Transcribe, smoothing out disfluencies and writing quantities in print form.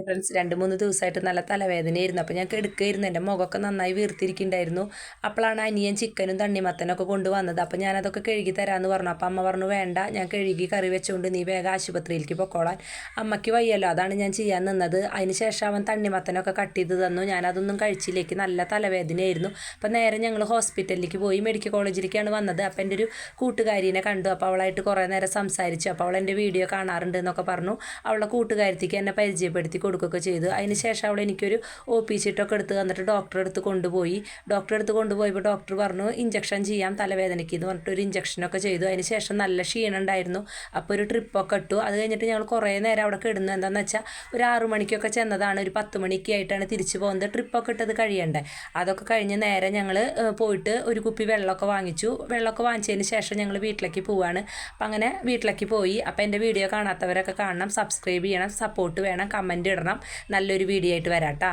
Hi friends, 2-3 ദിവസമായിട്ട് നല്ല തലവേദനയായിരുന്നു. അപ്പോൾ ഞാൻ കിടക്കുകയായിരുന്നു. എൻ്റെ മുഖമൊക്കെ നന്നായി വീർത്തിരിക്കുന്നുണ്ടായിരുന്നു. അപ്പോഴാണ് അനിയൻ ചിക്കനും തണ്ണിമത്തനൊക്കെ കൊണ്ടുവന്നത്. അപ്പോൾ ഞാനതൊക്കെ കഴുകി തരാമെന്ന് പറഞ്ഞു. അപ്പോൾ അമ്മ പറഞ്ഞു, വേണ്ട, ഞാൻ കഴുകി കറി വെച്ചുകൊണ്ട് നീ വേഗം ആശുപത്രിയിലേക്ക് പൊക്കോളാൻ. അമ്മയ്ക്ക് വയ്യല്ലോ, അതാണ് ഞാൻ ചെയ്യാൻ നിന്നത്. അതിന് ശേഷം അവൻ തണ്ണിമത്തനൊക്കെ കട്ട് ചെയ്ത് തന്നു. ഞാനതൊന്നും കഴിച്ചിലേക്ക് നല്ല തലവേദനയായിരുന്നു. അപ്പോൾ നേരെ ഞങ്ങൾ ഹോസ്പിറ്റലിലേക്ക് പോയി. മെഡിക്കൽ കോളേജിലേക്കാണ് വന്നത്. അപ്പോൾ എൻ്റെ ഒരു കൂട്ടുകാരിനെ കണ്ടു. അപ്പോൾ അവളായിട്ട് കുറേ നേരം സംസാരിച്ചു. അപ്പോൾ അവൾ എൻ്റെ വീഡിയോ കാണാറുണ്ട് എന്നൊക്കെ പറഞ്ഞു. അവളുടെ കൂട്ടുകാരത്തേക്ക് എന്നെ പരിചയപ്പെടുത്തി കൊടുക്കുകയൊക്കെ ചെയ്തു. അതിന് ശേഷം അവൾ എനിക്കൊരു OP ചീട്ടൊക്കെ എടുത്ത് തന്നിട്ട് ഡോക്ടറെ അടുത്ത് കൊണ്ടുപോയപ്പോൾ ഡോക്ടർ പറഞ്ഞു ഇഞ്ചക്ഷൻ ചെയ്യാം തലവേദനയ്ക്ക് എന്ന് പറഞ്ഞിട്ട് ഒരു ഇഞ്ചക്ഷനൊക്കെ ചെയ്തു. അതിന് ശേഷം നല്ല ക്ഷീണം ഉണ്ടായിരുന്നു. അപ്പോൾ ഒരു ട്രിപ്പൊക്കെ ഇട്ടു. അത് കഴിഞ്ഞിട്ട് ഞങ്ങൾ കുറേ നേരം അവിടെ കിടന്നു. എന്താണെന്ന് വെച്ചാൽ ഒരു 6 മണിക്കൊക്കെ ചെന്നതാണ്. ഒരു 10 മണിക്ക് ആയിട്ടാണ് തിരിച്ചു പോകുന്നത്. ട്രിപ്പൊക്കെ ഇട്ടത് കഴിയണ്ടേ. അതൊക്കെ കഴിഞ്ഞ് നേരെ ഞങ്ങൾ പോയിട്ട് ഒരു കുപ്പി വെള്ളമൊക്കെ വാങ്ങിച്ചു. വെള്ളമൊക്കെ വാങ്ങിച്ചതിന് ശേഷം ഞങ്ങൾ വീട്ടിലേക്ക് പോവുകയാണ്. അപ്പം അങ്ങനെ വീട്ടിലേക്ക് പോയി. അപ്പോൾ എൻ്റെ വീഡിയോ കാണാത്തവരൊക്കെ കാണണം, സബ്സ്ക്രൈബ് ചെയ്യണം, സപ്പോർട്ട് വേണം, കമൻറ്റ് ഇടണം. നല്ലൊരു വീഡിയോ ആയിട്ട് വരാം കേട്ടോ.